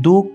2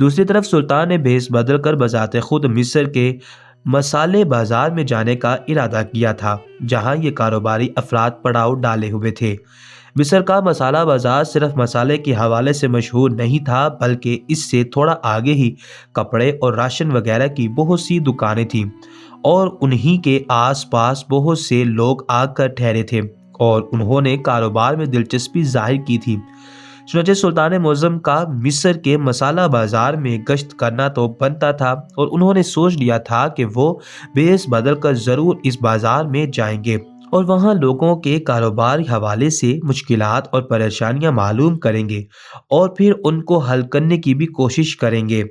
دوسری طرف سلطان نے بھیس بدل کر بذات خود مصر کے مسالے بازار میں جانے کا ارادہ کیا تھا، جہاں یہ کاروباری افراد پڑاؤ ڈالے ہوئے تھے۔ مصر کا مسالہ بازار صرف مسالے کے حوالے سے مشہور نہیں تھا، بلکہ اس سے تھوڑا آگے ہی کپڑے اور راشن وغیرہ کی بہت سی دکانیں تھیں، اور انہی کے آس پاس بہت سے لوگ آ کر ٹھہرے تھے اور انہوں نے کاروبار میں دلچسپی ظاہر کی تھی۔ چنانچہ سلطان معظم کا مصر کے مسالہ بازار میں گشت کرنا تو بنتا تھا، اور انہوں نے سوچ لیا تھا کہ وہ بیس بدل کر ضرور اس بازار میں جائیں گے اور وہاں لوگوں کے کاروباری حوالے سے مشکلات اور پریشانیاں معلوم کریں گے اور پھر ان کو حل کرنے کی بھی کوشش کریں گے۔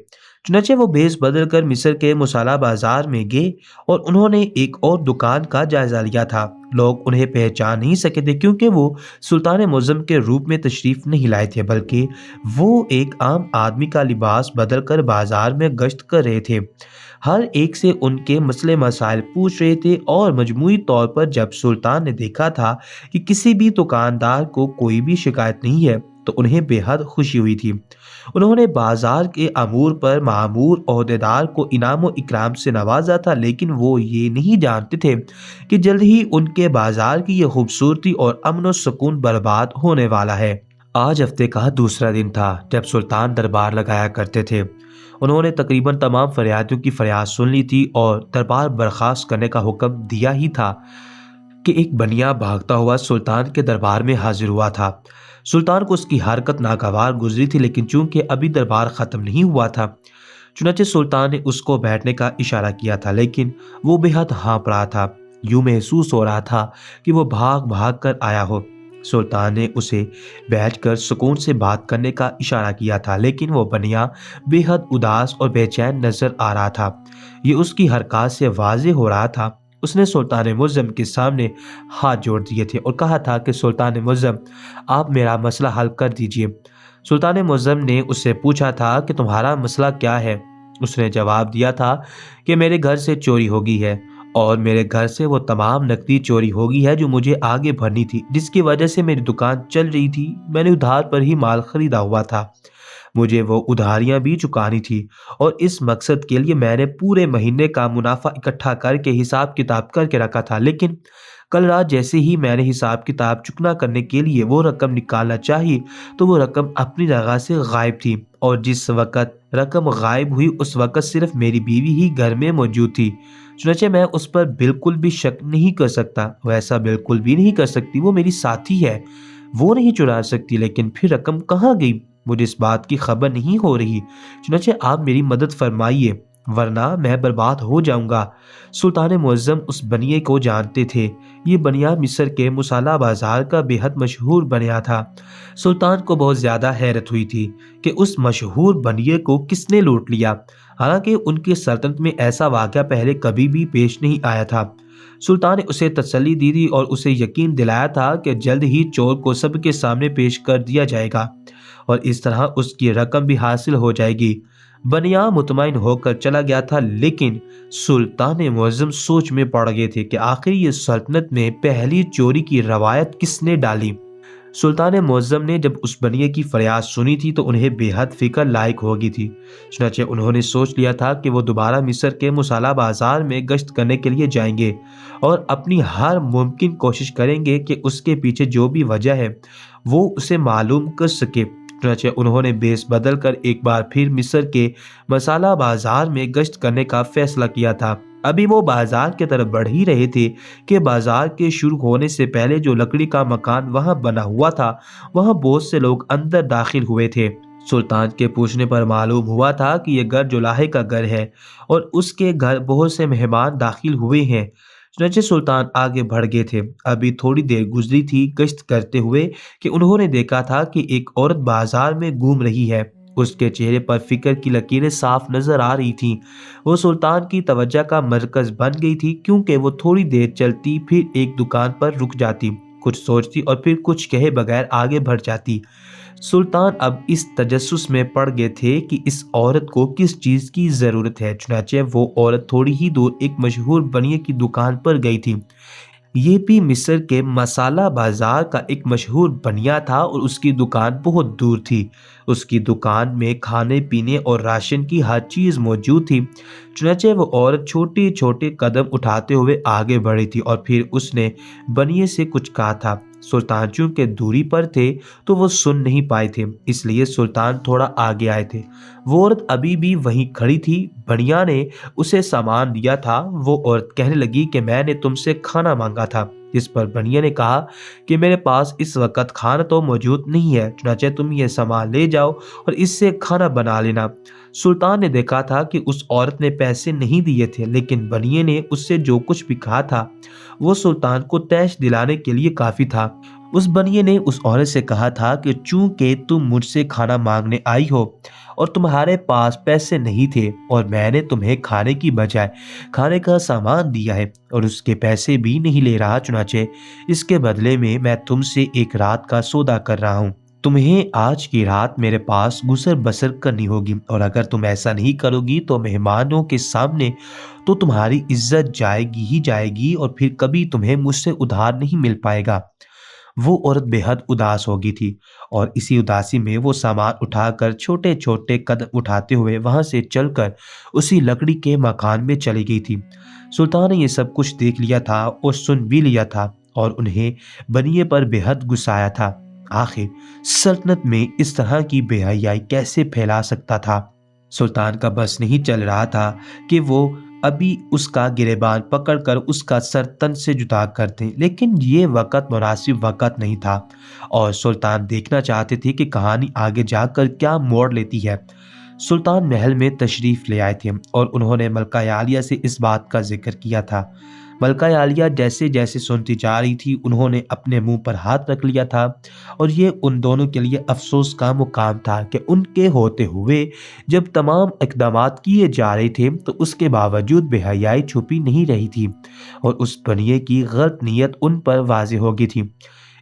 چنانچہ وہ بھیس بدل کر مصر کے مسالہ بازار میں گئے اور انہوں نے ایک اور دکان کا جائزہ لیا تھا۔ لوگ انہیں پہچان نہیں سکے تھے کیونکہ وہ سلطان معظم کے روپ میں تشریف نہیں لائے تھے، بلکہ وہ ایک عام آدمی کا لباس بدل کر بازار میں گشت کر رہے تھے۔ ہر ایک سے ان کے مسئلے مسائل پوچھ رہے تھے، اور مجموعی طور پر جب سلطان نے دیکھا تھا کہ کسی بھی دکاندار کو کوئی بھی شکایت نہیں ہے تو انہیں بے حد خوشی ہوئی تھی۔ انہوں نے بازار کے امور پر مامور عہدیدار کو انعام و اکرام سے نوازا تھا، لیکن وہ یہ نہیں جانتے تھے کہ جلد ہی ان کے بازار کی یہ خوبصورتی اور امن و سکون برباد ہونے والا ہے۔ آج ہفتے کا دوسرا دن تھا جب سلطان دربار لگایا کرتے تھے۔ انہوں نے تقریباً تمام فریادیوں کی فریاد سن لی تھی اور دربار برخاست کرنے کا حکم دیا ہی تھا کہ ایک بنیا بھاگتا ہوا سلطان کے دربار میں حاضر ہوا تھا۔ سلطان کو اس کی حرکت ناگوار گزری تھی، لیکن چونکہ ابھی دربار ختم نہیں ہوا تھا، چنانچہ سلطان نے اس کو بیٹھنے کا اشارہ کیا تھا، لیکن وہ بے حد ہانپ رہا تھا۔ یوں محسوس ہو رہا تھا کہ وہ بھاگ بھاگ کر آیا ہو۔ سلطان نے اسے بیٹھ کر سکون سے بات کرنے کا اشارہ کیا تھا، لیکن وہ بنیا بے حد اداس اور بے چین نظر آ رہا تھا۔ یہ اس کی حرکات سے واضح ہو رہا تھا۔ اس نے سلطان معظم کے سامنے ہاتھ جوڑ دیے تھے اور کہا تھا کہ سلطان معظم، آپ میرا مسئلہ حل کر دیجئے۔ سلطان معظم نے اس سے پوچھا تھا کہ تمہارا مسئلہ کیا ہے؟ اس نے جواب دیا تھا کہ میرے گھر سے چوری ہو گئی ہے، اور میرے گھر سے وہ تمام نقدی چوری ہو گئی ہے جو مجھے آگے بھرنی تھی، جس کی وجہ سے میری دکان چل رہی تھی۔ میں نے ادھار پر ہی مال خریدا ہوا تھا، مجھے وہ ادھاریاں بھی چکانی تھی، اور اس مقصد کے لیے میں نے پورے مہینے کا منافع اکٹھا کر کے حساب کتاب کر کے رکھا تھا، لیکن کل رات جیسے ہی میں نے حساب کتاب چکنا کرنے کے لیے وہ رقم نکالنا چاہی تو وہ رقم اپنی جگہ سے غائب تھی، اور جس وقت رقم غائب ہوئی اس وقت صرف میری بیوی ہی گھر میں موجود تھی۔ چنانچہ میں اس پر بالکل بھی شک نہیں کر سکتا، وہ ایسا بالکل بھی نہیں کر سکتی، وہ میری ساتھی ہے، وہ نہیں چرا سکتی، لیکن پھر رقم کہاں گئی مجھے اس بات کی خبر نہیں ہو رہی۔ چنانچہ آپ میری مدد فرمائیے، ورنہ میں برباد ہو جاؤں گا۔ سلطان معظم اس بنیے کو جانتے تھے۔ یہ بنیا مصر کے مسالہ بازار کا بے حد مشہور بنیا تھا۔ سلطان کو بہت زیادہ حیرت ہوئی تھی کہ اس مشہور بنیے کو کس نے لوٹ لیا، حالانکہ ان کی سلطنت میں ایسا واقعہ پہلے کبھی بھی پیش نہیں آیا تھا۔ سلطان نے اسے تسلی دی تھی اور اسے یقین دلایا تھا کہ جلد ہی چور کو سب کے سامنے پیش کر دیا جائے گا اور اس طرح اس کی رقم بھی حاصل ہو جائے گی۔ بنیا مطمئن ہو کر چلا گیا تھا، لیکن سلطان معظم سوچ میں پڑ گئے تھے کہ آخر یہ سلطنت میں پہلی چوری کی روایت کس نے ڈالی۔ سلطان معظم نے جب اس بنیے کی فریاد سنی تھی تو انہیں بے حد فکر لاحق ہو گئی تھی۔ چنانچہ انہوں نے سوچ لیا تھا کہ وہ دوبارہ مصر کے مسالہ بازار میں گشت کرنے کے لیے جائیں گے اور اپنی ہر ممکن کوشش کریں گے کہ اس کے پیچھے جو بھی وجہ ہے وہ اسے معلوم کر سکے۔ چنانچہ انہوں نے بیس بدل کر ایک بار پھر مصر کے مسالہ بازار میں گشت کرنے کا فیصلہ کیا تھا۔ ابھی وہ بازار کی طرف بڑھ ہی رہے تھے کہ بازار کے شروع ہونے سے پہلے جو لکڑی کا مکان وہاں بنا ہوا تھا وہاں بہت سے لوگ اندر داخل ہوئے تھے۔ سلطان کے پوچھنے پر معلوم ہوا تھا کہ یہ گھر جولاہے کا گھر ہے اور اس کے گھر بہت سے مہمان داخل ہوئے ہیں۔ چنانچہ سلطان آگے بڑھ گئے تھے۔ ابھی تھوڑی دیر گزری تھی گشت کرتے ہوئے کہ انہوں نے دیکھا تھا کہ ایک عورت بازار میں گھوم رہی ہے۔ اس کے چہرے پر فکر کی لکیریں صاف نظر آ رہی تھیں۔ وہ سلطان کی توجہ کا مرکز بن گئی تھی، کیونکہ وہ تھوڑی دیر چلتی، پھر ایک دکان پر رک جاتی، کچھ سوچتی اور پھر کچھ کہے بغیر آگے بڑھ جاتی۔ سلطان اب اس تجسس میں پڑ گئے تھے کہ اس عورت کو کس چیز کی ضرورت ہے۔ چنانچہ وہ عورت تھوڑی ہی دور ایک مشہور بنیے کی دکان پر گئی تھی۔ یہ بھی مصر کے مسالہ بازار کا ایک مشہور بنیا تھا اور اس کی دکان بہت دور تھی۔ اس کی دکان میں کھانے پینے اور راشن کی ہر چیز موجود تھی۔ چنانچہ وہ عورت چھوٹے چھوٹے قدم اٹھاتے ہوئے آگے بڑھی تھی اور پھر اس نے بنیے سے کچھ کہا تھا۔ سلطان چونکہ دوری پر تھے تو وہ سن نہیں پائے تھے، اس لیے سلطان تھوڑا آگے آئے تھے۔ وہ عورت ابھی بھی وہیں کھڑی تھی۔ بنیا نے اسے سامان دیا تھا۔ وہ عورت کہنے لگی کہ میں نے تم سے کھانا مانگا تھا، جس پر بنیا نے کہا کہ میرے پاس اس وقت کھانا تو موجود نہیں ہے، چنانچہ تم یہ سامان لے جاؤ اور اس سے کھانا بنا لینا۔ سلطان نے دیکھا تھا کہ اس عورت نے پیسے نہیں دیے تھے، لیکن بنیے نے اس سے جو کچھ بھی کہا تھا وہ سلطان کو تیش دلانے کے لیے کافی تھا۔ اس بنیے نے اس عورت سے کہا تھا کہ چونکہ تم مجھ سے کھانا مانگنے آئی ہو اور تمہارے پاس پیسے نہیں تھے اور میں نے تمہیں کھانے کی بجائے کھانے کا سامان دیا ہے اور اس کے پیسے بھی نہیں لے رہا، چنانچہ اس کے بدلے میں تم سے ایک رات کا سودا کر رہا ہوں۔ تمہیں آج کی رات میرے پاس گزر بسر کرنی ہوگی، اور اگر تم ایسا نہیں کرو گی تو مہمانوں کے سامنے تو تمہاری عزت جائے گی ہی جائے گی اور پھر کبھی تمہیں مجھ سے ادھار نہیں مل پائے گا۔ وہ عورت بے حد اداس ہو گئی تھی اور اسی اداسی میں وہ سامان اٹھا کر چھوٹے چھوٹے قدم اٹھاتے ہوئے وہاں سے چل کر اسی لکڑی کے مکان میں چلی گئی تھی۔ سلطان نے یہ سب کچھ دیکھ لیا تھا اور سن بھی لیا تھا اور انہیں بنیے پر بے حد غصہ آیا تھا۔ آخر سلطنت میں اس طرح کی بے حیائی کیسے پھیلا سکتا تھا؟ سلطان کا بس نہیں چل رہا تھا کہ وہ ابھی اس کا گریبان پکڑ کر اس کا سر تن سے جدا کر دیں، لیکن یہ وقت مناسب وقت نہیں تھا اور سلطان دیکھنا چاہتے تھے کہ کہانی آگے جا کر کیا موڑ لیتی ہے۔ سلطان محل میں تشریف لے آئے تھے اور انہوں نے ملکہ عالیہ سے اس بات کا ذکر کیا تھا۔ ملکہ عالیہ جیسے جیسے سنتی جا رہی تھی انہوں نے اپنے منہ پر ہاتھ رکھ لیا تھا، اور یہ ان دونوں کے لیے افسوس کا مقام تھا کہ ان کے ہوتے ہوئے جب تمام اقدامات کیے جا رہے تھے تو اس کے باوجود بے حیائی چھپی نہیں رہی تھی اور اس بنیے کی غلط نیت ان پر واضح ہو گئی تھی۔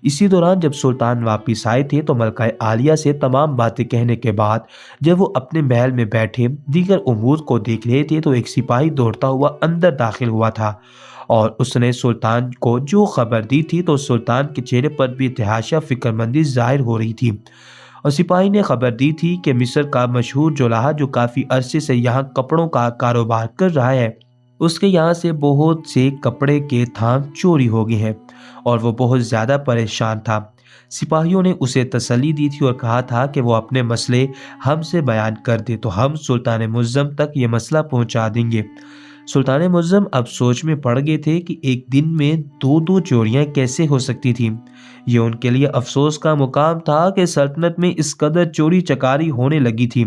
اسی دوران جب سلطان واپس آئے تھے تو ملکہ عالیہ سے تمام باتیں کہنے کے بعد جب وہ اپنے محل میں بیٹھے دیگر امور کو دیکھ رہے تھے تو ایک سپاہی دوڑتا ہوا اندر داخل ہوا تھا اور اس نے سلطان کو جو خبر دی تھی تو سلطان کے چہرے پر بھی تحاشا فکر مندی ظاہر ہو رہی تھی۔ اور سپاہی نے خبر دی تھی کہ مصر کا مشہور جولاہا جو کافی عرصے سے یہاں کپڑوں کا کاروبار کر رہا ہے، اس کے یہاں سے بہت سے کپڑے کے تھام چوری ہو گئے ہیں اور وہ بہت زیادہ پریشان تھا۔ سپاہیوں نے اسے تسلی دی تھی اور کہا تھا کہ وہ اپنے مسئلے ہم سے بیان کر دے تو ہم سلطان معظم تک یہ مسئلہ پہنچا دیں گے۔ سلطان معظم اب سوچ میں پڑ گئے تھے کہ ایک دن میں دو دو چوریاں کیسے ہو سکتی تھیں۔ یہ ان کے لیے افسوس کا مقام تھا کہ سلطنت میں اس قدر چوری چکاری ہونے لگی تھی۔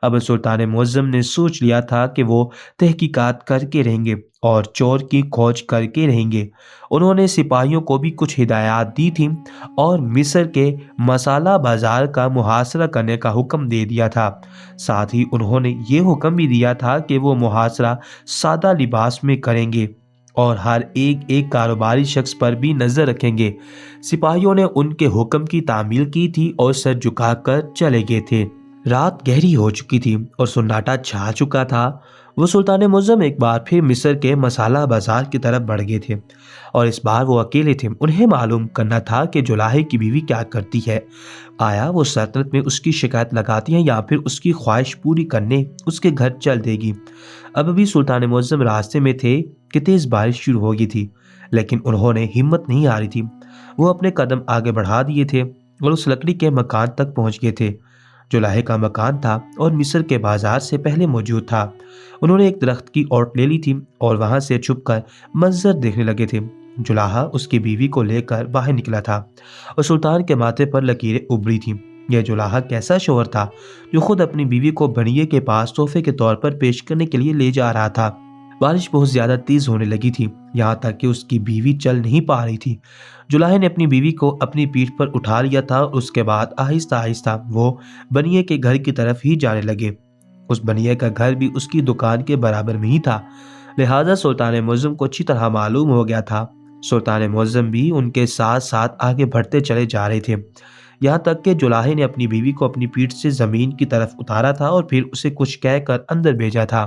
اب سلطان معظم نے سوچ لیا تھا کہ وہ تحقیقات کر کے رہیں گے اور چور کی کھوج کر کے رہیں گے۔ انہوں نے سپاہیوں کو بھی کچھ ہدایات دی تھیں اور مصر کے مسالہ بازار کا محاصرہ کرنے کا حکم دے دیا تھا۔ ساتھ ہی انہوں نے یہ حکم بھی دیا تھا کہ وہ محاصرہ سادہ لباس میں کریں گے اور ہر ایک کاروباری شخص پر بھی نظر رکھیں گے۔ سپاہیوں نے ان کے حکم کی تعمیل کی تھی اور سر جھکا کر چلے گئے تھے۔ رات گہری ہو چکی تھی اور سناٹا چھا چکا تھا۔ وہ سلطان معظم ایک بار پھر مصر کے مسالہ بازار کی طرف بڑھ گئے تھے اور اس بار وہ اکیلے تھے۔ انہیں معلوم کرنا تھا کہ جولاہے کی بیوی کیا کرتی ہے، آیا وہ سلطنت میں اس کی شکایت لگاتی ہے یا پھر اس کی خواہش پوری کرنے اس کے گھر چل دے گی۔ اب بھی سلطان معظم راستے میں تھے کہ تیز بارش شروع ہو گئی تھی، لیکن انہوں نے ہمت نہیں ہاری تھی۔ وہ اپنے قدم آگے بڑھا دیے تھے اور اس لکڑی کے مکان تک پہنچ گئے تھے۔ جولاہے کا مکان تھا اور مصر کے بازار سے پہلے موجود تھا۔ انہوں نے ایک درخت کی اوٹ لے لی تھی اور وہاں سے چھپ کر منظر دیکھنے لگے تھے۔ جولاہا اس کی بیوی کو لے کر باہر نکلا تھا اور سلطان کے ماتھے پر لکیریں ابری تھیں۔ یہ جولاہا کیسا شوہر تھا جو خود اپنی بیوی کو بنیے کے پاس تحفے کے طور پر پیش کرنے کے لیے لے جا رہا تھا۔ بارش بہت زیادہ تیز ہونے لگی تھی، یہاں تک کہ اس کی بیوی چل نہیں پا رہی تھی۔ جولاہے نے اپنی بیوی کو اپنی پیٹھ پر اٹھا لیا تھا اور اس کے بعد آہستہ آہستہ وہ بنیے کے گھر کی طرف ہی جانے لگے۔ اس بنیے کا گھر بھی اس کی دکان کے برابر میں ہی تھا، لہٰذا سلطان معظم کو اچھی طرح معلوم ہو گیا تھا۔ سلطان معظم بھی ان کے ساتھ ساتھ آگے بڑھتے چلے جا رہے تھے، یہاں تک کہ جولاہے نے اپنی بیوی کو اپنی پیٹھ سے زمین کی طرف اتارا تھا اور پھر اسے کچھ کہہ کر اندر بھیجا تھا۔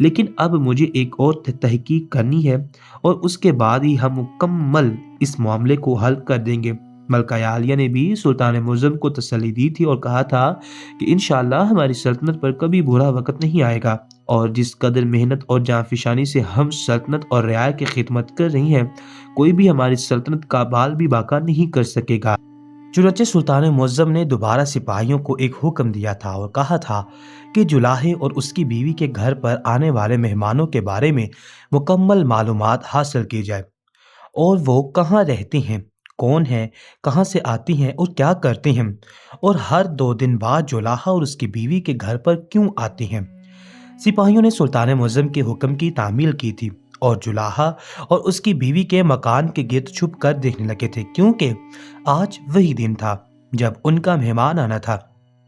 لیکن اب مجھے ایک اور تحقیق کرنی ہے اور اس کے بعد ہی ہم مکمل اس معاملے کو حل کر دیں گے۔ ملکہ عالیہ نے بھی سلطان معظم کو تسلی دی تھی اور کہا تھا کہ انشاءاللہ ہماری سلطنت پر کبھی برا وقت نہیں آئے گا، اور جس قدر محنت اور جانفشانی سے ہم سلطنت اور رعایا کی خدمت کر رہی ہیں، کوئی بھی ہماری سلطنت کا بال بھی باقا نہیں کر سکے گا۔ چنانچہ سلطان معظم نے دوبارہ سپاہیوں کو ایک حکم دیا تھا اور کہا تھا کہ جولاہے اور اس کی بیوی کے گھر پر آنے والے مہمانوں کے بارے میں مکمل معلومات حاصل کی جائے، اور وہ کہاں رہتے ہیں، کون ہیں، کہاں سے آتی ہیں اور کیا کرتے ہیں، اور ہر 2 دن بعد جولاہا اور اس کی بیوی کے گھر پر کیوں آتے ہیں۔ سپاہیوں نے سلطان معظم کے حکم کی تعمیل کی تھی اور جولاہا اور اس کی بیوی کے مکان کے گرد چھپ کر دیکھنے لگے تھے، کیونکہ آج وہی دن تھا جب ان کا مہمان آنا تھا۔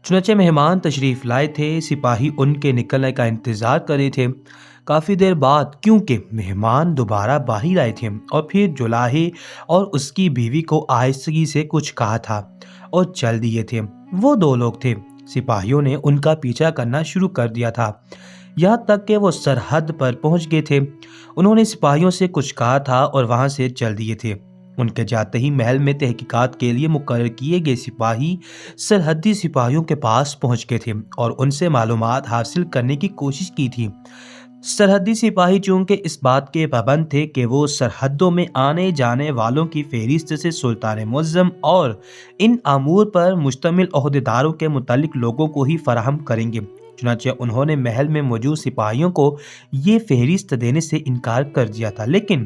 چنانچہ مہمان تشریف لائے تھے، سپاہی ان کے نکلنے کا انتظار کر رہے تھے۔ کافی دیر بعد کیونکہ مہمان دوبارہ باہر آئے تھے اور پھر جولاہے اور اس کی بیوی کو آہستگی سے کچھ کہا تھا اور چل دیے تھے۔ وہ 2 لوگ تھے۔ سپاہیوں نے ان کا پیچھا کرنا شروع کر دیا تھا، یہاں تک کہ وہ سرحد پر پہنچ گئے تھے۔ انہوں نے سپاہیوں سے کچھ کہا تھا اور وہاں سے چل دیے تھے۔ ان کے جاتے ہی محل میں تحقیقات کے لیے مقرر کیے گئے سپاہی سرحدی سپاہیوں کے پاس پہنچ گئے تھے اور ان سے معلومات حاصل کرنے کی کوشش کی تھی۔ سرحدی سپاہی چونکہ اس بات کے پابند تھے کہ وہ سرحدوں میں آنے جانے والوں کی فہرست سے سلطان معظم اور ان امور پر مشتمل عہدیداروں کے متعلق لوگوں کو ہی فراہم کریں گے، چنانچہ انہوں نے محل میں موجود سپاہیوں کو یہ فہرست دینے سے انکار کر دیا تھا۔ لیکن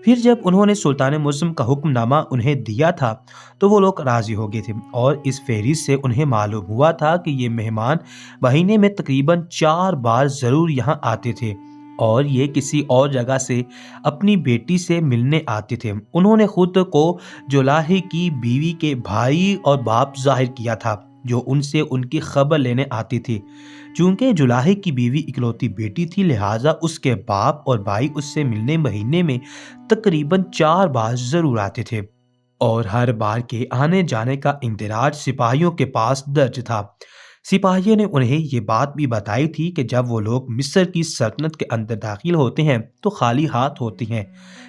پھر جب انہوں نے سلطان معظم کا حکم نامہ انہیں دیا تھا تو وہ لوگ راضی ہو گئے تھے، اور اس فہرست سے انہیں معلوم ہوا تھا کہ یہ مہمان مہینے میں تقریباً 4 بار ضرور یہاں آتے تھے، اور یہ کسی اور جگہ سے اپنی بیٹی سے ملنے آتے تھے۔ انہوں نے خود کو جولاہے کی بیوی کے بھائی اور باپ ظاہر کیا تھا جو ان سے ان کی خبر لینے آتی تھی۔ چونکہ جولاہے کی بیوی اکلوتی بیٹی تھی، لہٰذا اس کے باپ اور بھائی اس سے ملنے مہینے میں تقریباً 4 بار ضرور آتے تھے، اور ہر بار کے آنے جانے کا اندراج سپاہیوں کے پاس درج تھا۔ سپاہیوں نے انہیں یہ بات بھی بتائی تھی کہ جب وہ لوگ مصر کی سلطنت کے اندر داخل ہوتے ہیں تو خالی ہاتھ ہوتے ہیں،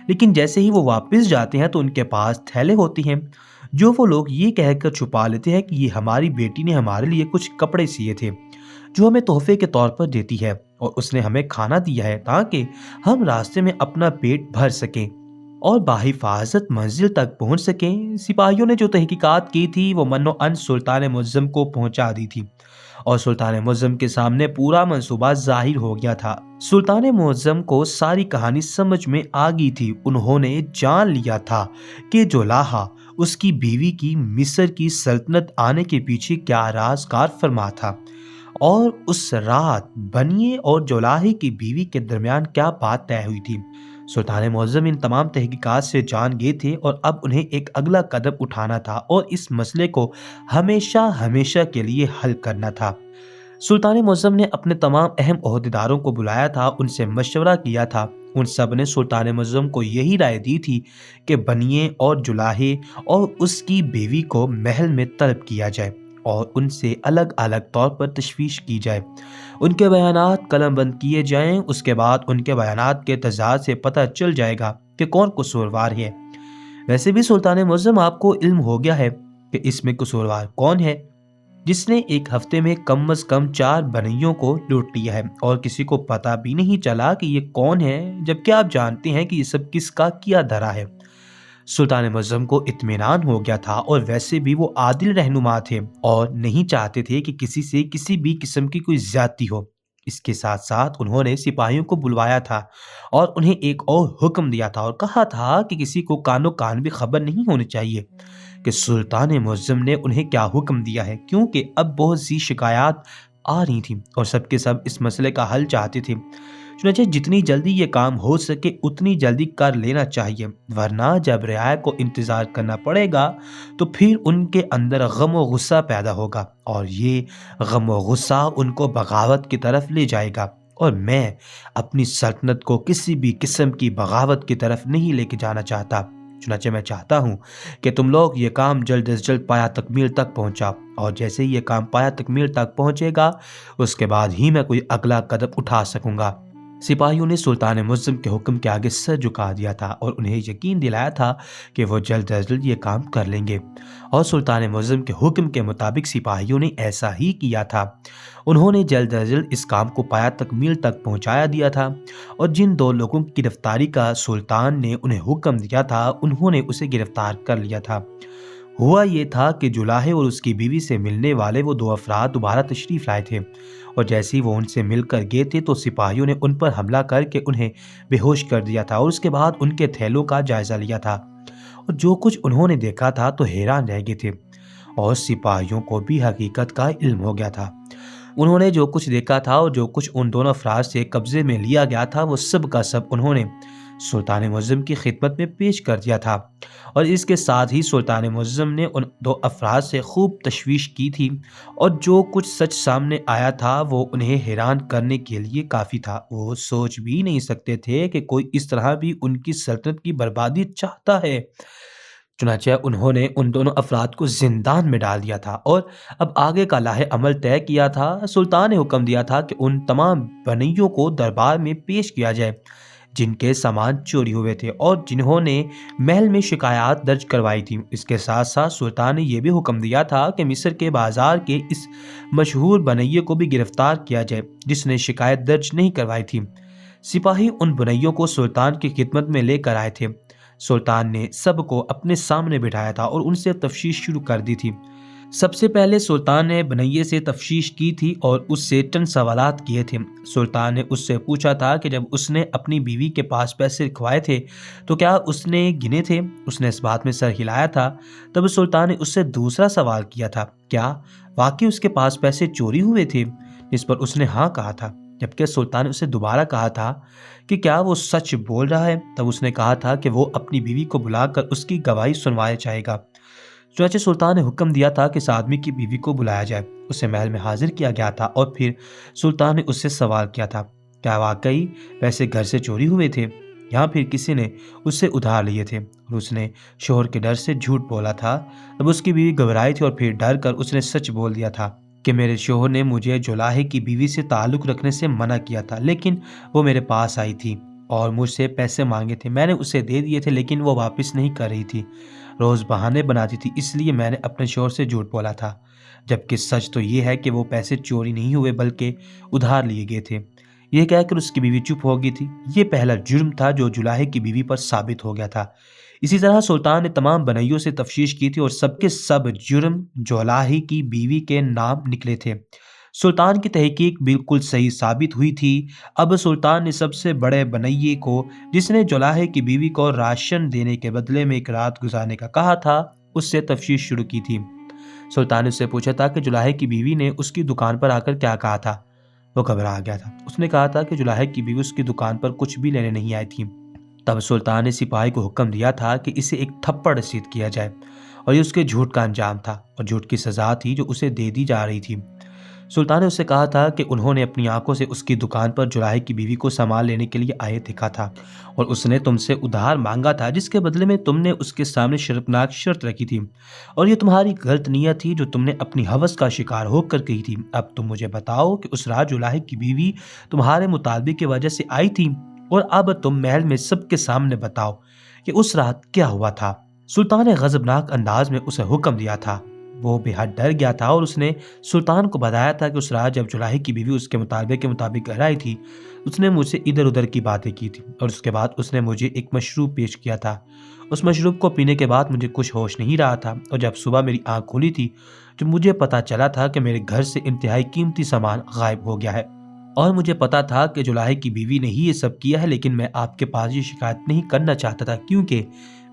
لیکن جیسے ہی وہ واپس جاتے ہیں تو ان کے پاس تھیلے ہوتے ہیں جو وہ لوگ یہ کہہ کر چھپا لیتے ہیں کہ یہ ہماری بیٹی نے ہمارے لیے کچھ کپڑے سیے تھے جو ہمیں تحفے کے طور پر دیتی ہے، اور اس نے ہمیں کھانا دیا ہے تاکہ ہم راستے میں اپنا پیٹ بھر سکیں اور بحفاظت منزل تک پہنچ سکیں۔ سپاہیوں نے جو تحقیقات کی تھی وہ من و عن سلطان معظم کو پہنچا دی تھی، اور سلطان معظم کے سامنے پورا منصوبہ ظاہر ہو گیا تھا۔ سلطان معظم کو ساری کہانی سمجھ میں آ گئی تھی۔ انہوں نے جان لیا تھا کہ جولاہا اس کی بیوی کی مصر کی سلطنت آنے کے پیچھے کیا راز کار فرما تھا، اور اس رات بنیے اور جولاہے کی بیوی کے درمیان کیا بات طے ہوئی تھی۔ سلطان معظم ان تمام تحقیقات سے جان گئے تھے، اور اب انہیں ایک اگلا قدم اٹھانا تھا اور اس مسئلے کو ہمیشہ ہمیشہ کے لیے حل کرنا تھا۔ سلطان معظم نے اپنے تمام اہم عہدیداروں کو بلایا تھا، ان سے مشورہ کیا تھا۔ ان سب نے سلطان معظم کو یہی رائے دی تھی کہ بنیے اور جولاہے اور اس کی بیوی کو محل میں طلب کیا جائے اور ان سے الگ الگ طور پر تشویش کی جائے، ان کے بیانات قلم بند کیے جائیں۔ اس کے بعد ان کے بیانات کے تضاد سے پتہ چل جائے گا کہ کون قصوروار ہے۔ ویسے بھی سلطان معظم آپ کو علم ہو گیا ہے کہ اس میں قصوروار کون ہے، جس نے ایک ہفتے میں کم از کم 4 بنیوں کو لوٹ لیا ہے، اور کسی کو پتہ بھی نہیں چلا کہ یہ کون ہے، جبکہ آپ جانتے ہیں کہ یہ سب کس کا کیا دھرا ہے۔ سلطان معظم کو اطمینان ہو گیا تھا، اور ویسے بھی وہ عادل رہنما تھے اور نہیں چاہتے تھے کہ کسی سے کسی بھی قسم کی کوئی زیادتی ہو۔ اس کے ساتھ ساتھ انہوں نے سپاہیوں کو بلوایا تھا اور انہیں ایک اور حکم دیا تھا اور کہا تھا کہ کسی کو کانوں کان بھی خبر نہیں ہونی چاہیے کہ سلطان معظم نے انہیں کیا حکم دیا ہے، کیونکہ اب بہت سی شکایات آ رہی تھیں اور سب کے سب اس مسئلے کا حل چاہتے تھے۔ چنانچہ جتنی جلدی یہ کام ہو سکے اتنی جلدی کر لینا چاہیے، ورنہ جب رعایا کو انتظار کرنا پڑے گا تو پھر ان کے اندر غم و غصہ پیدا ہوگا، اور یہ غم و غصہ ان کو بغاوت کی طرف لے جائے گا، اور میں اپنی سلطنت کو کسی بھی قسم کی بغاوت کی طرف نہیں لے کے جانا چاہتا۔ چنانچہ میں چاہتا ہوں کہ تم لوگ یہ کام جلد از جلد پایا تکمیل تک پہنچاؤ، اور جیسے ہی یہ کام پایا تکمیل تک پہنچے گا اس کے بعد ہی میں کوئی اگلا قدم اٹھا سکوں گا۔ سپاہیوں نے سلطان معظم کے حکم کے آگے سر جھکا دیا تھا اور انہیں یقین دلایا تھا کہ وہ جلد از جلد یہ کام کر لیں گے، اور سلطان معظم کے حکم کے مطابق سپاہیوں نے ایسا ہی کیا تھا۔ انہوں نے جلد از جلد اس کام کو پایا تکمیل تک پہنچایا دیا تھا، اور جن دو لوگوں کی گرفتاری کا سلطان نے انہیں حکم دیا تھا انہوں نے اسے گرفتار کر لیا تھا۔ ہوا یہ تھا کہ جولاہے اور اس کی بیوی سے ملنے والے وہ دو افراد دوبارہ تشریف لائے تھے، اور جیسے ہی وہ ان سے مل کر گئے تھے تو سپاہیوں نے ان پر حملہ کر کے انہیں بے ہوش کر دیا تھا، اور اس کے بعد ان کے تھیلوں کا جائزہ لیا تھا، اور جو کچھ انہوں نے دیکھا تھا تو حیران رہ گئے تھے، اور سپاہیوں کو بھی حقیقت کا علم ہو گیا تھا۔ انہوں نے جو کچھ دیکھا تھا اور جو کچھ ان دونوں افراد سے قبضے میں لیا گیا تھا وہ سب کا سب انہوں نے سلطان معظم کی خدمت میں پیش کر دیا تھا، اور اس کے ساتھ ہی سلطان معظم نے ان دو افراد سے خوب تشویش کی تھی، اور جو کچھ سچ سامنے آیا تھا وہ انہیں حیران کرنے کے لیے کافی تھا۔ وہ سوچ بھی نہیں سکتے تھے کہ کوئی اس طرح بھی ان کی سلطنت کی بربادی چاہتا ہے۔ چنانچہ انہوں نے ان دونوں افراد کو زندان میں ڈال دیا تھا، اور اب آگے کا لاہ عمل طے کیا تھا۔ سلطان نے حکم دیا تھا کہ ان تمام بنائیوں کو دربار میں پیش کیا جائے جن کے سامان چوری ہوئے تھے اور جنہوں نے محل میں شکایات درج کروائی تھیں۔ اس کے ساتھ ساتھ سلطان نے یہ بھی حکم دیا تھا کہ مصر کے بازار کے اس مشہور بنائیے کو بھی گرفتار کیا جائے جس نے شکایت درج نہیں کروائی تھی۔ سپاہی ان بنائیوں کو سلطان کی خدمت میں لے کر آئے تھے۔ سلطان نے سب کو اپنے سامنے بٹھایا تھا اور ان سے تفتیش شروع کر دی تھی۔ سب سے پہلے سلطان نے بنائیے سے تفتیش کی تھی اور اس سے چند سوالات کیے تھے۔ سلطان نے اس سے پوچھا تھا کہ جب اس نے اپنی بیوی کے پاس پیسے رکھوائے تھے تو کیا اس نے گنے تھے؟ اس نے اس بات میں سر ہلایا تھا۔ تب سلطان نے اس سے دوسرا سوال کیا تھا، کیا واقعی اس کے پاس پیسے چوری ہوئے تھے؟ جس پر اس نے ہاں کہا تھا۔ جبکہ سلطان نے اسے دوبارہ کہا تھا کہ کیا وہ سچ بول رہا ہے؟ تب اس نے کہا تھا کہ وہ اپنی بیوی کو بلا کر اس کی گواہی سنوایا جائے گا۔ چنانچہ سلطان نے حکم دیا تھا کہ اس آدمی کی بیوی کو بلایا جائے۔ اسے محل میں حاضر کیا گیا تھا اور پھر سلطان نے اس سے سوال کیا تھا، کیا واقعی پیسے گھر سے چوری ہوئے تھے یا پھر کسی نے اس سے ادھار لیے تھے؟ اور اس نے شوہر کے ڈر سے جھوٹ بولا تھا۔ اب اس کی بیوی گھبرائی تھی اور پھر ڈر کر اس نے سچ بول دیا تھا کہ میرے شوہر نے مجھے جولاہے کی بیوی سے تعلق رکھنے سے منع کیا تھا، لیکن وہ میرے پاس آئی تھی اور مجھ سے پیسے مانگے تھے۔ میں نے اسے دے دیے تھے لیکن وہ واپس نہیں کر رہی تھی، روز بہانے بناتی تھی، اس لیے میں نے اپنے شوہر سے جھوٹ بولا تھا، جبکہ سچ تو یہ ہے کہ وہ پیسے چوری نہیں ہوئے بلکہ ادھار لیے گئے تھے۔ یہ کہہ کر اس کی بیوی چپ ہو گئی تھی۔ یہ پہلا جرم تھا جو جولاہے کی بیوی پر ثابت ہو گیا تھا۔ اسی طرح سلطان نے تمام بنائیوں سے تفتیش کی تھی اور سب کے سب جرم جولاہے کی بیوی کے نام نکلے تھے۔ سلطان کی تحقیق بالکل صحیح ثابت ہوئی تھی۔ اب سلطان نے سب سے بڑے بنائیے کو، جس نے جولاہے کی بیوی کو راشن دینے کے بدلے میں ایک رات گزارنے کا کہا تھا، اس سے تفتیش شروع کی تھی۔ سلطان نے اس سے پوچھا تھا کہ جولاہے کی بیوی نے اس کی دکان پر آ کر کیا کہا تھا۔ وہ گھبرا گیا تھا۔ اس نے کہا تھا کہ جولاہے کی بیوی اس کی دکان پر کچھ بھی لینے نہیں آئی تھی۔ تب سلطان نے سپاہی کو حکم دیا تھا کہ اسے ایک تھپڑ رسید کیا جائے، اور یہ اس کے جھوٹ کا انجام تھا اور جھوٹ کی سزا تھی جو اسے دے دی جا رہی تھی۔ سلطان نے اسے کہا تھا کہ انہوں نے اپنی آنکھوں سے اس کی دکان پر جولاہے کی بیوی کو سامان لینے کے لیے آئے دیکھا تھا، اور اس نے تم سے ادھار مانگا تھا جس کے بدلے میں تم نے اس کے سامنے شرمناک شرط رکھی تھی، اور یہ تمہاری غلط نیت تھی جو تم نے اپنی ہوس کا شکار ہو کر کی تھی۔ اب تم مجھے بتاؤ کہ اس رات جولاہے کی بیوی تمہارے مطالبے کی وجہ سے آئی تھی، اور اب تم محل میں سب کے سامنے بتاؤ کہ اس رات کیا ہوا تھا۔ سلطان نے غضبناک انداز میں اسے حکم دیا تھا۔ وہ بے حد ڈر گیا تھا اور اس نے سلطان کو بتایا تھا کہ اس رات جب جولاہے کی بیوی اس کے مطالبے کے مطابق گھر آئی تھی، اس نے مجھ سے ادھر ادھر کی باتیں کی تھی، اور اس کے بعد اس نے مجھے ایک مشروب پیش کیا تھا۔ اس مشروب کو پینے کے بعد مجھے کچھ ہوش نہیں رہا تھا، اور جب صبح میری آنکھ کھلی تھی تو مجھے پتا چلا تھا کہ میرے گھر سے انتہائی قیمتی سامان غائب ہو گیا ہے، اور مجھے پتا تھا کہ جولاہے کی بیوی نے ہی یہ سب کیا ہے، لیکن میں آپ کے پاس یہ شکایت نہیں کرنا چاہتا تھا کیونکہ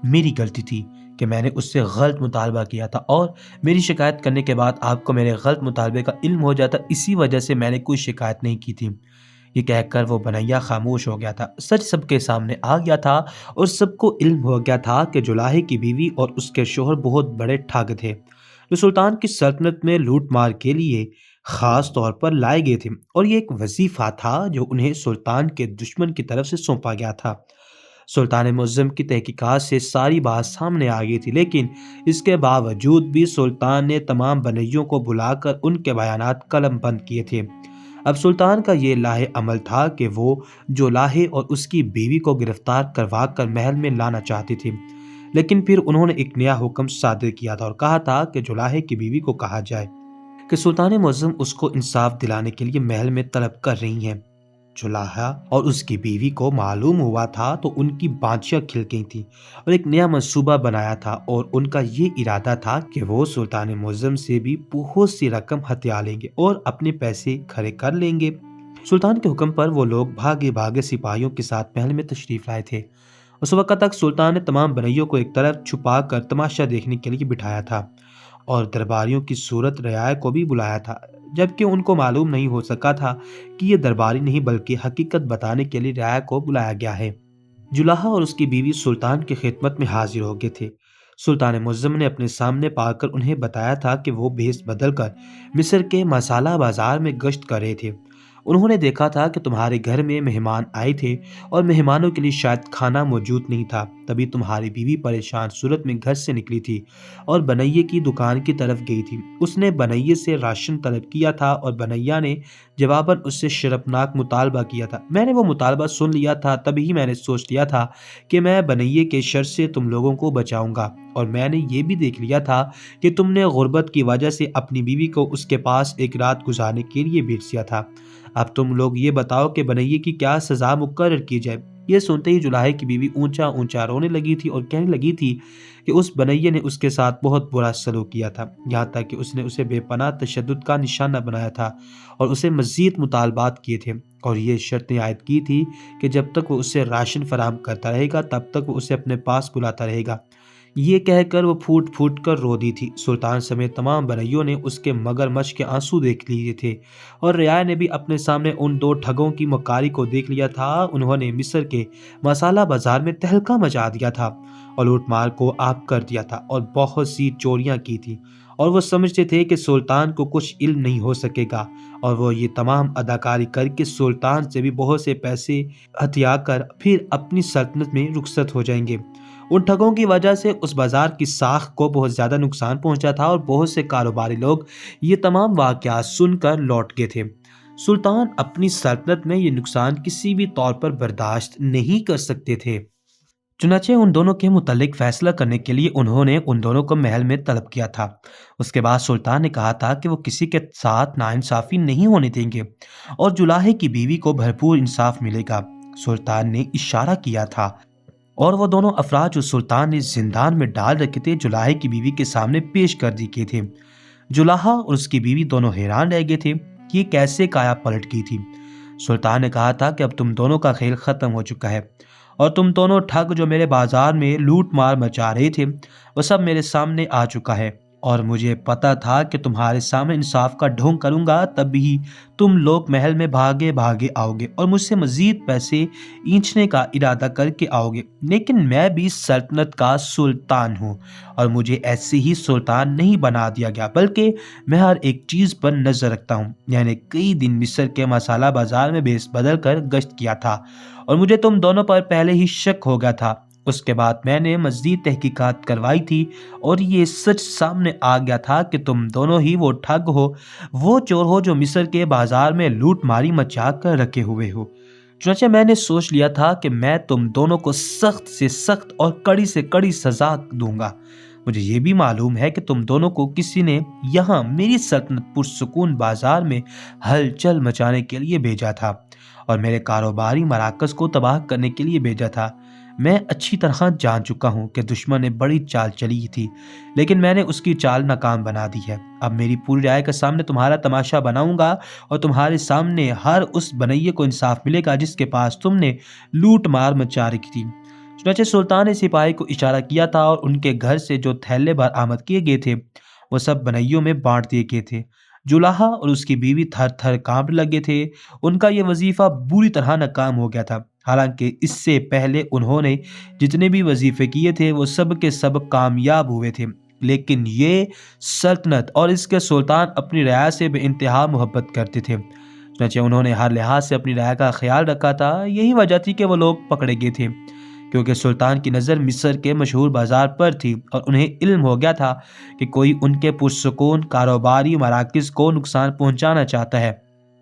میری غلطی تھی کہ میں نے اس سے غلط مطالبہ کیا تھا، اور میری شکایت کرنے کے بعد آپ کو میرے غلط مطالبے کا علم ہو جاتا، اسی وجہ سے میں نے کوئی شکایت نہیں کی تھی۔ یہ کہہ کر وہ بنیا خاموش ہو گیا تھا۔ سچ سب کے سامنے آ گیا تھا اور سب کو علم ہو گیا تھا کہ جولاہے کی بیوی اور اس کے شوہر بہت بڑے ٹھگ تھے جو سلطان کی سلطنت میں لوٹ مار کے لیے خاص طور پر لائے گئے تھے، اور یہ ایک وظیفہ تھا جو انہیں سلطان کے دشمن کی طرف سے سونپا گیا تھا۔ سلطان معظم کی تحقیقات سے ساری بات سامنے آ گئی تھی، لیکن اس کے باوجود بھی سلطان نے تمام بنائیوں کو بلا کر ان کے بیانات قلم بند کیے تھے۔ اب سلطان کا یہ لاہ عمل تھا کہ وہ جولاہے اور اس کی بیوی کو گرفتار کروا کر محل میں لانا چاہتے تھے، لیکن پھر انہوں نے ایک نیا حکم صادر کیا تھا اور کہا تھا کہ جولاہے کی بیوی کو کہا جائے کہ سلطان معظم اس کو انصاف دلانے کے لیے محل میں طلب کر رہی ہیں۔ جولاہا اور اس کی بیوی کو معلوم ہوا تھا تو ان کی بانچیاں کھل گئی تھیں اور ایک نیا منصوبہ بنایا تھا، اور ان کا یہ ارادہ تھا کہ وہ سلطان معظم سے بھی بہت سی رقم ہتھیا لیں گے اور اپنے پیسے کھڑے کر لیں گے۔ سلطان کے حکم پر وہ لوگ بھاگے بھاگے سپاہیوں کے ساتھ محل میں تشریف لائے تھے۔ اس وقت تک سلطان نے تمام بنائیوں کو ایک طرف چھپا کر تماشا دیکھنے کے لیے بٹھایا تھا اور درباریوں کی صورت رعایا کو بھی بلایا تھا، جبکہ ان کو معلوم نہیں ہو سکا تھا کہ یہ درباری نہیں بلکہ حقیقت بتانے کے لیے رعایا کو بلایا گیا ہے۔ جولاہا اور اس کی بیوی سلطان کی خدمت میں حاضر ہو گئے تھے۔ سلطان معظم نے اپنے سامنے پا کر انہیں بتایا تھا کہ وہ بھیس بدل کر مصر کے مسالہ بازار میں گشت کر رہے تھے۔ انہوں نے دیکھا تھا کہ تمہارے گھر میں مہمان آئے تھے اور مہمانوں کے لیے شاید کھانا موجود نہیں تھا، تبھی تمہاری بیوی پریشان صورت میں گھر سے نکلی تھی اور بنائیے کی دکان کی طرف گئی تھی۔ اس نے بنائیے سے راشن طلب کیا تھا اور بنیا نے جواباً اس سے شرمناک مطالبہ کیا تھا۔ میں نے وہ مطالبہ سن لیا تھا، تبھی میں نے سوچ لیا تھا کہ میں بنائیے کے شر سے تم لوگوں کو بچاؤں گا، اور میں نے یہ بھی دیکھ لیا تھا کہ تم نے غربت کی وجہ سے اپنی بیوی کو اس کے پاس ایک رات گزارنے کے لیے بھیج دیا تھا۔ اب تم لوگ یہ بتاؤ کہ بنائیے کی کیا سزا مقرر کی جائے۔ یہ سنتے ہی جولاہے کی بیوی اونچا اونچا رونے لگی تھی اور کہنے لگی تھی کہ اس بنائیے نے اس کے ساتھ بہت برا سلوک کیا تھا، یہاں تک کہ اس نے اسے بے پناہ تشدد کا نشانہ بنایا تھا اور اسے مزید مطالبات کیے تھے، اور یہ شرطیں عائد کی تھی کہ جب تک وہ اسے راشن فراہم کرتا رہے گا تب تک وہ اسے اپنے پاس بلاتا رہے گا۔ یہ کہہ کر وہ پھوٹ پھوٹ کر رو دی تھی۔ سلطان سمیت تمام بنائیوں نے اس کے مگرمچھ کے آنسو دیکھ لیے تھے، اور رعایا نے بھی اپنے سامنے ان دو ٹھگوں کی مکاری کو دیکھ لیا تھا۔ انہوں نے مصر کے مسالہ بازار میں تہلکہ مچا دیا تھا اور لوٹ مار کو عام کر دیا تھا اور بہت سی چوریاں کی تھی، اور وہ سمجھتے تھے کہ سلطان کو کچھ علم نہیں ہو سکے گا، اور وہ یہ تمام اداکاری کر کے سلطان سے بھی بہت سے پیسے ہتھیا کر پھر اپنی سلطنت میں رخصت ہو جائیں گے۔ ان ٹھگوں کی وجہ سے اس بازار کی ساکھ کو بہت زیادہ نقصان پہنچا تھا اور بہت سے کاروباری لوگ یہ تمام واقعات سن کر لوٹ گئے تھے۔ سلطان اپنی سلطنت میں یہ نقصان کسی بھی طور پر برداشت نہیں کر سکتے تھے۔ چنانچہ ان دونوں کے متعلق فیصلہ کرنے کے لیے انہوں نے ان دونوں کو محل میں طلب کیا تھا۔ اس کے بعد سلطان نے کہا تھا کہ وہ کسی کے ساتھ ناانصافی نہیں ہونے دیں گے اور جولاہے کی بیوی کو بھرپور انصاف ملے گا۔ سلطان نے اشارہ کیا تھا اور وہ دونوں افراد جو سلطان نے زندان میں ڈال رکھے تھے جولاہے کی بیوی کے سامنے پیش کر دی گئے تھے۔ جولاہا اور اس کی بیوی دونوں حیران رہ گئے تھے کہ یہ کیسے کایا پلٹ کی تھی۔ سلطان نے کہا تھا کہ اب تم دونوں کا کھیل ختم ہو چکا ہے اور تم دونوں ٹھگ جو میرے بازار میں لوٹ مار مچا رہے تھے وہ سب میرے سامنے آ چکا ہے، اور مجھے پتا تھا کہ تمہارے سامنے انصاف کا ڈھونگ کروں گا تب بھی تم لوگ محل میں بھاگے بھاگے آؤ گے اور مجھ سے مزید پیسے اینچنے کا ارادہ کر کے آؤ گے، لیکن میں بھی سلطنت کا سلطان ہوں اور مجھے ایسے ہی سلطان نہیں بنا دیا گیا، بلکہ میں ہر ایک چیز پر نظر رکھتا ہوں۔ یعنی کئی دن مصر کے مسالہ بازار میں بیس بدل کر گشت کیا تھا اور مجھے تم دونوں پر پہلے ہی شک ہو گیا تھا۔ اس کے بعد میں نے مزید تحقیقات کروائی تھی اور یہ سچ سامنے آ گیا تھا کہ تم دونوں ہی وہ ٹھگ ہو، وہ چور ہو جو مصر کے بازار میں لوٹ ماری مچا کر رکھے ہوئے ہو۔ چنانچہ میں نے سوچ لیا تھا کہ میں تم دونوں کو سخت سے سخت اور کڑی سے کڑی سزا دوں گا۔ مجھے یہ بھی معلوم ہے کہ تم دونوں کو کسی نے یہاں میری سلطنت پرسکون بازار میں ہلچل مچانے کے لیے بھیجا تھا اور میرے کاروباری مراکز کو تباہ کرنے کے لیے بھیجا تھا۔ میں اچھی طرح جان چکا ہوں کہ دشمن نے بڑی چال چلی تھی، لیکن میں نے اس کی چال ناکام بنا دی ہے۔ اب میری پوری رائے کے سامنے تمہارا تماشا بناؤں گا اور تمہارے سامنے ہر اس بنائیے کو انصاف ملے گا جس کے پاس تم نے لوٹ مار مچا رکھی تھی۔ چنانچہ سلطان نے سپاہی کو اشارہ کیا تھا اور ان کے گھر سے جو تھیلے برآمد کیے گئے تھے وہ سب بنائیوں میں بانٹ دیے گئے تھے۔ جولاہا اور اس کی بیوی تھر تھر کانپنے لگے تھے۔ ان کا یہ وظیفہ بری طرح ناکام ہو گیا تھا، حالانکہ اس سے پہلے انہوں نے جتنے بھی وظیفے کیے تھے وہ سب کے سب کامیاب ہوئے تھے، لیکن یہ سلطنت اور اس کے سلطان اپنی رعایا سے بے انتہا محبت کرتے تھے، چنانچہ انہوں نے ہر لحاظ سے اپنی رعایا کا خیال رکھا تھا۔ یہی وجہ تھی کہ وہ لوگ پکڑے گئے تھے، کیونکہ سلطان کی نظر مصر کے مشہور بازار پر تھی اور انہیں علم ہو گیا تھا کہ کوئی ان کے پرسکون کاروباری مراکز کو نقصان پہنچانا چاہتا ہے۔